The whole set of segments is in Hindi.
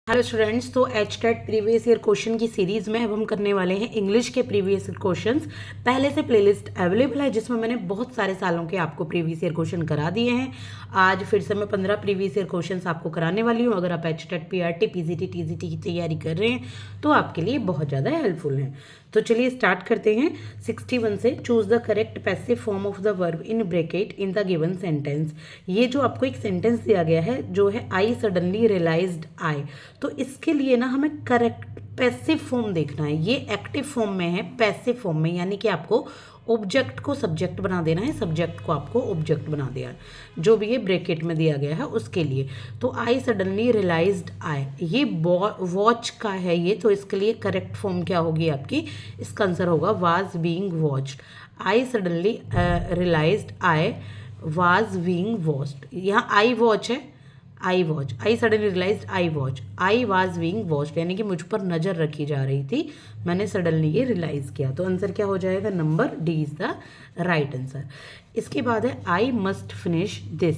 हेलो स्टूडेंट्स, तो H TET previous year question की सीरीज़ में अब हम करने वाले हैं इंग्लिश के प्रीवियस ईयर क्वेश्चंस। पहले से प्लेलिस्ट अवेलेबल है जिसमें मैंने बहुत सारे सालों के आपको प्रीवियस ईयर क्वेश्चन करा दिए हैं। आज फिर से मैं 15 प्रीवियस ईयर क्वेश्चंस आपको कराने वाली हूँ। अगर आप H TET PRT PGT TGT की तैयारी कर रहे हैं तो आपके लिए बहुत ज़्यादा हेल्पफुल हैं। तो चलिए स्टार्ट करते हैं। 61 से choose the correct passive form of the verb in bracket in the given sentence. ये जो आपको एक सेंटेंस दिया गया है जो है आई सडनली रियलाइज्ड आई, तो इसके लिए ना हमें करेक्ट पैसिव फॉर्म देखना है। ये एक्टिव फॉर्म में है, पैसिव फॉर्म में, यानी कि आपको ऑब्जेक्ट को सब्जेक्ट बना देना है, सब्जेक्ट को आपको ऑब्जेक्ट बना दिया है, जो भी ये ब्रैकेट में दिया गया है उसके लिए। तो आई सडनली रियलाइज्ड आई, ये वॉच का है ये, तो इसके लिए करेक्ट फॉर्म क्या होगी आपकी? इसका आंसर होगा was being watched. I suddenly realised I was being watched. यहाँ आई वॉच है, I watch, I suddenly realised I watch, I was being watched, यानी कि मुझ पर नज़र रखी जा रही थी, मैंने सडनली ये रियलाइज़ किया। तो आंसर क्या हो जाएगा? Number D is the right answer. इसके बाद है आई मस्ट फिनिश दिस,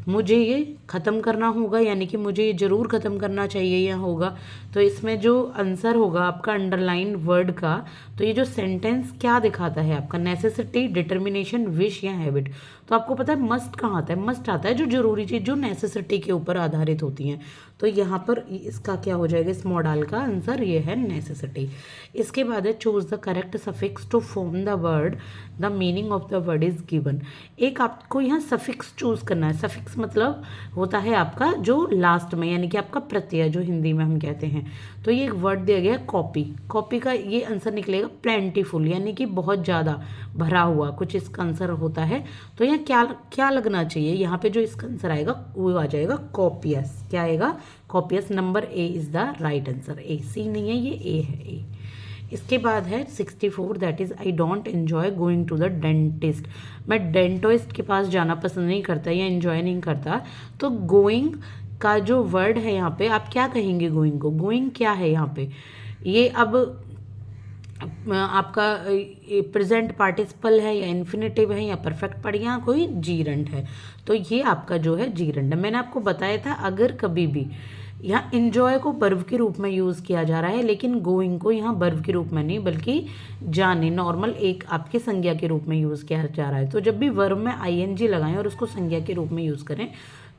मुझे ये ख़त्म करना होगा, यानी कि मुझे ये ज़रूर ख़त्म करना चाहिए या होगा। तो इसमें जो आंसर होगा आपका अंडरलाइन वर्ड का, तो ये जो सेंटेंस क्या दिखाता है आपका? नेसेसिटी, डिटर्मिनेशन, विश या हैबिट। तो आपको पता है मस्ट कहाँ आता है? मस्ट आता है जो जरूरी चीज़ जो नेसेसिटी के ऊपर आधारित होती हैं। तो यहाँ पर इसका क्या हो जाएगा? इस मॉडल का आंसर ये है नेसेसिटी। इसके बाद है choose the correct suffix to form the word the meaning of the word is given. एक आपको यहाँ सफिक्स चूज करना है। सफिक्स मतलब होता है आपका जो लास्ट में, यानी कि आपका प्रत्यय, जो हिंदी में हम कहते हैं। तो ये एक वर्ड दिया गया है कॉपी, कॉपी का ये आंसर निकलेगा प्लेंटीफुल, यानी कि बहुत ज़्यादा भरा हुआ, कुछ इसका आंसर होता है। तो यहाँ क्या क्या लगना चाहिए? यहाँ पे जो इसका आंसर आएगा वो आ जाएगा कॉपियस। क्या आएगा? Copious. Number A is the right answer. A, C नहीं है, ये ए है, ए। इसके बाद है 64, that is I don't enjoy going to the dentist. मैं डेंटिस्ट के पास जाना पसंद नहीं करता या एन्जॉय नहीं करता। तो गोइंग का जो वर्ड है यहाँ पे, आप क्या कहेंगे गोइंग को? गोइंग क्या है यहाँ पे? ये अब आपका प्रेजेंट पार्टिसिपल है या इन्फिनेटिव है या परफेक्ट पार्ट या कोई जीरंड है। तो ये आपका जो है जीरंड है। मैंने आपको बताया था अगर कभी भी यहाँ इंजॉय को वर्ब के रूप में यूज़ किया जा रहा है, लेकिन गोइंग को यहाँ वर्ब के रूप में नहीं बल्कि जाने, नॉर्मल एक आपके संज्ञा के रूप में यूज़ किया जा रहा है। तो जब भी वर्ब में आईएनजी लगाएं और उसको संज्ञा के रूप में यूज़ करें,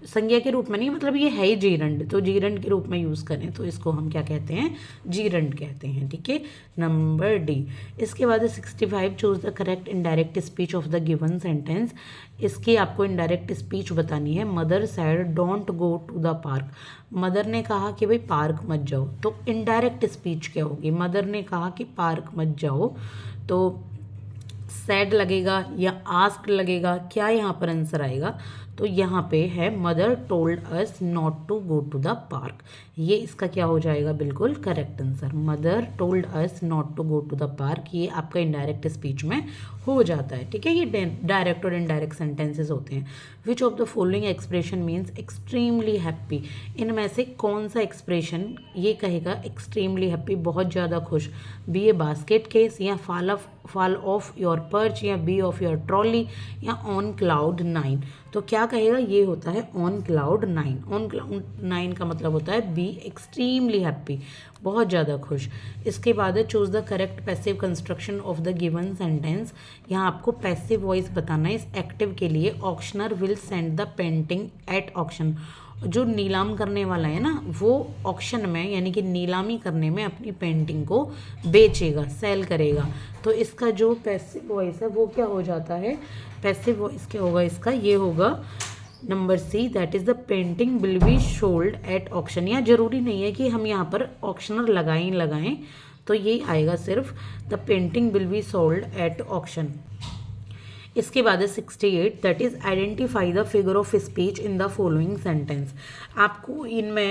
संज्ञा के रूप में नहीं, मतलब ये है ही जीरंड, तो जीरंड के रूप में यूज़ करें तो इसको हम क्या कहते हैं? जीरंड कहते हैं। ठीक है, नंबर डी। इसके बाद 65, choose the correct indirect speech of the given sentence. इसकी आपको इनडायरेक्ट स्पीच बतानी है। Mother said don't go to the park. Mother ने कहा कि भाई पार्क मत जाओ, तो इनडायरेक्ट स्पीच क्या होगी? मदर ने कहा कि पार्क मत जाओ, तो सैड लगेगा या आस्क्ड लगेगा? क्या यहाँ पर आंसर आएगा? तो यहाँ पे है mother told us not to go to the park. ये इसका क्या हो जाएगा? बिल्कुल correct answer. Mother told us not to go to the park, ये आपका इनडायरेक्ट स्पीच में हो जाता है। ठीक है, ये डायरेक्ट और इनडायरेक्ट सेंटेंसेस होते हैं। Which of the following expression means extremely happy. इनमें से कौन सा एक्सप्रेशन ये कहेगा एक्सट्रीमली हैप्पी, बहुत ज़्यादा खुश? बी ए बास्केट केस, या फॉल ऑफ योर पर्च, या बी ऑफ योर ट्रॉली, या ऑन क्लाउड 9। तो क्या कहेगा? ये होता है ऑन क्लाउड 9। ऑन क्लाउड 9 का मतलब होता है बी एक्सट्रीमली हैप्पी, बहुत ज़्यादा खुश। इसके बाद है choose the correct passive construction of the given sentence. यहाँ आपको पैसिव वॉइस बताना है। इस एक्टिव के लिए auctioneer will send the painting at auction. जो नीलाम करने वाला है ना, वो ऑक्शन में यानी कि नीलामी करने में अपनी पेंटिंग को बेचेगा, सेल करेगा। तो इसका जो पैसिव वॉइस है वो क्या हो जाता है? पैसिव वॉइस क्या होगा इसका? ये होगा number C, that is the painting will be sold at auction. यहाँ जरूरी नहीं है कि हम यहाँ पर ऑक्शनर लगाएं, तो ये आएगा सिर्फ the painting will be sold at auction. इसके बाद है 68, that is identify the figure of speech in the following sentence. आपको इनमें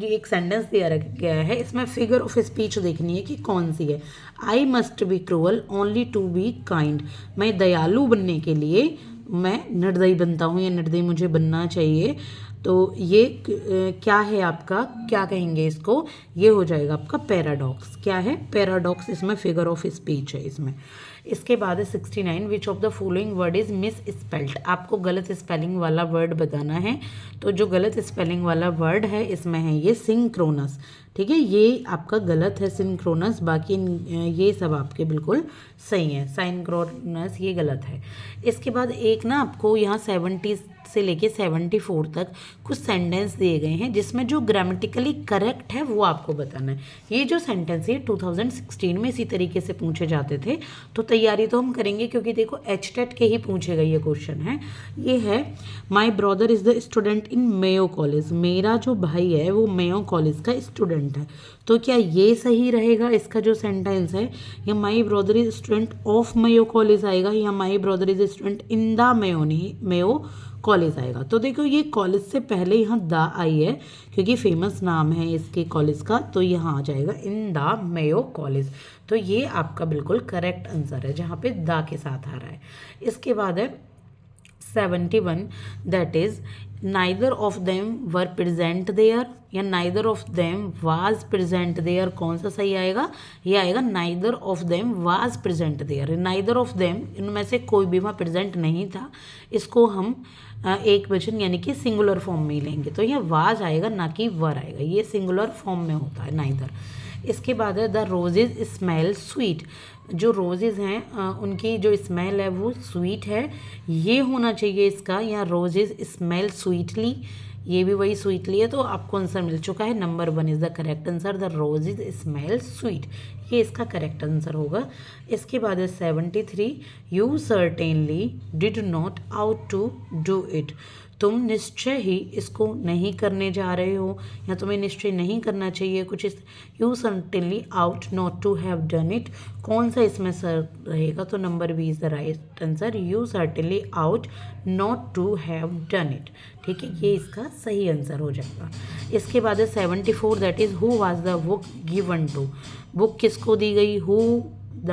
एक सेंटेंस दिया गया है, इसमें फिगर ऑफ स्पीच देखनी है कि कौन सी है। I must be cruel only to be kind. मैं दयालु बनने के लिए मैं निर्दयी बनता हूँ या निर्दयी मुझे बनना चाहिए। तो ये क्या है आपका? क्या कहेंगे इसको? ये हो जाएगा आपका पैराडॉक्स। क्या है? पैराडॉक्स इसमें फिगर ऑफ स्पीच है इसमें। इसके बाद है 69, which of the following word is miss spelled. आपको गलत स्पेलिंग वाला वर्ड बताना है। तो जो गलत स्पेलिंग वाला वर्ड है इसमें है ये सिंक्रोनस। ठीक है, ये आपका गलत है सिंक्रोनस, बाकी ये सब आपके बिल्कुल सही है। साइंक्रोनस ये गलत है। इसके बाद एक ना आपको यहाँ 70 से लेके 74 तक कुछ सेंटेंस दिए गए हैं जिसमें जो ग्रामेटिकली करेक्ट है वो आपको बताना है। ये जो सेंटेंस है 2016 में इसी तरीके से पूछे जाते थे, तो तैयारी तो हम करेंगे क्योंकि देखो एचटेट के ही पूछेगा ये क्वेश्चन है। ये है my brother is the student in Mayo college, मेरा जो भाई है वो मेयो कॉलेज का स्टूडेंट है। तो क्या ये सही रहेगा इसका जो सेंटेंस है, या my brother is student of Mayo college आएगा, या my brother is student in the Mayo college आएगा। तो देखो ये कॉलेज से पहले यहाँ द आई है क्योंकि फेमस नाम है इसके कॉलेज का, तो यहाँ आ जाएगा इन द मेयो कॉलेज। तो ये आपका बिल्कुल करेक्ट आंसर है जहाँ पे द के साथ आ रहा है। इसके बाद है 71, that is neither of them were present there या neither of them was present there. कौन सा सही आएगा? ये आएगा neither of them was present there. Neither of them इनमें से कोई भी वहाँ प्रेजेंट नहीं था, इसको हम एक वचन यानी कि सिंगुलर फॉर्म में ही लेंगे, तो ये वाज आएगा ना कि वर आएगा, ये सिंगुलर फॉर्म में होता है नाइदर। इसके बाद है द रोजेज स्मेल स्वीट, जो रोजेज हैं उनकी जो स्मेल है वो स्वीट है, ये होना चाहिए इसका, या रोजेज स्मेल स्वीटली, ये भी वही स्वीटली है, तो आपको आंसर मिल चुका है। Number 1 is the correct answer, the roses smell sweet, ये इसका करेक्ट आंसर होगा। इसके बाद है 73, you certainly did not ought to do it, तुम निश्चय ही इसको नहीं करने जा रहे हो या तुम्हें निश्चय नहीं करना चाहिए कुछ इस। You certainly ought not to have done it, कौन सा इसमें सर रहेगा? तो number B is the right answer, you certainly ought not to have done it. ठीक है, ये इसका सही आंसर हो जाएगा। इसके बाद है 74, that is who was the book given to, book किसको दी गई? Who the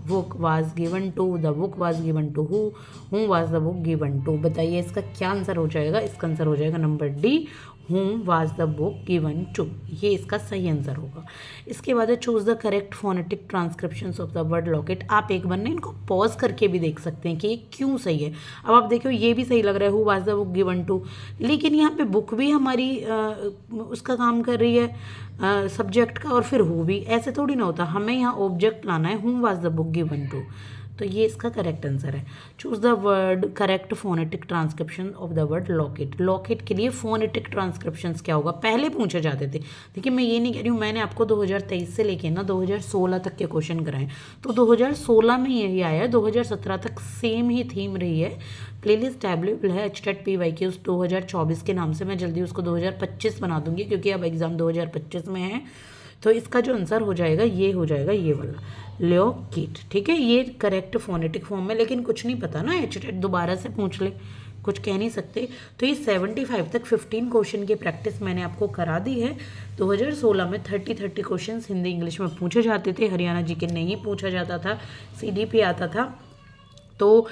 book was given to, the book was given to who was the book given to. बताइए इसका क्या आंसर हो जाएगा? इसका आंसर हो जाएगा number D, whom was the book given to, ये इसका सही आंसर होगा। इसके बाद है choose the correct phonetic transcriptions of the word locket. आप एक बार ना इनको पॉज करके भी देख सकते हैं कि ये क्यों सही है। अब आप देखो ये भी सही लग रहा है who was the book given to, लेकिन यहाँ पे बुक भी हमारी उसका काम कर रही है सब्जेक्ट का, और फिर हु भी, ऐसे थोड़ी ना होता, हमें यहाँ ऑब्जेक्ट लाना है, whom was the book given to, तो ये इसका करेक्ट आंसर है। Choose the word correct phonetic transcription of the word locket. Locket के लिए फोनेटिक ट्रांसक्रिप्शंस क्या होगा? पहले पूछे जाते थे। देखिए मैं ये नहीं कह रही हूँ, मैंने आपको 2023 से लेके ना 2016 तक के क्वेश्चन कराए, तो 2016 में यही आया है, 2017 तक सेम ही थीम रही है। प्लेलिस्ट अवेलेबल है HTET-PYQs 2024 के नाम से, मैं जल्दी उसको 2025 बना दूंगी क्योंकि अब एग्ज़ाम 2025 में है। तो इसका जो आंसर हो जाएगा ये हो जाएगा ये वाला लॉकेट। ठीक है, ये करेक्ट फोनेटिक फॉर्म में, लेकिन कुछ नहीं पता ना, HTET दोबारा से पूछ ले, कुछ कह नहीं सकते। तो ये 75 तक 15 क्वेश्चन की प्रैक्टिस मैंने आपको करा दी है। 2016 में 30 क्वेश्चन हिंदी इंग्लिश में पूछे जाते थे, हरियाणा जी के नहीं पूछा जाता था, CDP आता था। तो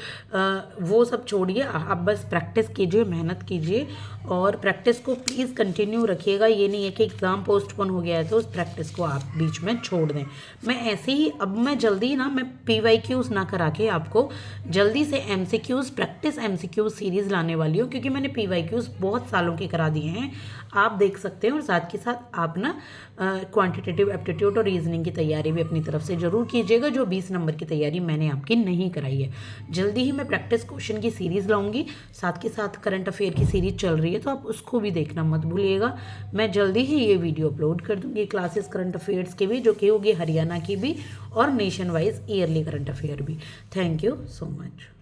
वो सब छोड़िए, आप बस प्रैक्टिस कीजिए, मेहनत कीजिए, और प्रैक्टिस को प्लीज़ कंटिन्यू रखिएगा। ये नहीं है कि एग्ज़ाम पोस्टपोन हो गया है तो उस प्रैक्टिस को आप बीच में छोड़ दें। मैं ऐसे ही अब मैं जल्दी ना मैं PYQs ना करा के आपको जल्दी से MCQs प्रैक्टिस MCQ सीरीज़ लाने वाली हूँ, क्योंकि मैंने PYQs बहुत सालों के करा दिए हैं, आप देख सकते हैं। और साथ के साथ आप ना क्वांटिटेटिव एप्टीट्यूड और रीजनिंग की तैयारी भी अपनी तरफ से ज़रूर कीजिएगा, जो 20 नंबर की तैयारी मैंने आपकी नहीं कराई है। जल्दी ही मैं प्रैक्टिस क्वेश्चन की सीरीज़ लाऊंगी, साथ के साथ करंट अफेयर की सीरीज़ चल रही है, तो आप उसको भी देखना मत भूलिएगा। मैं जल्दी ही ये वीडियो अपलोड कर दूंगी, क्लासेस करंट अफेयर्स की भी, जो कि होगी हरियाणा की भी और nation wise yearly current affair भी। Thank you so much.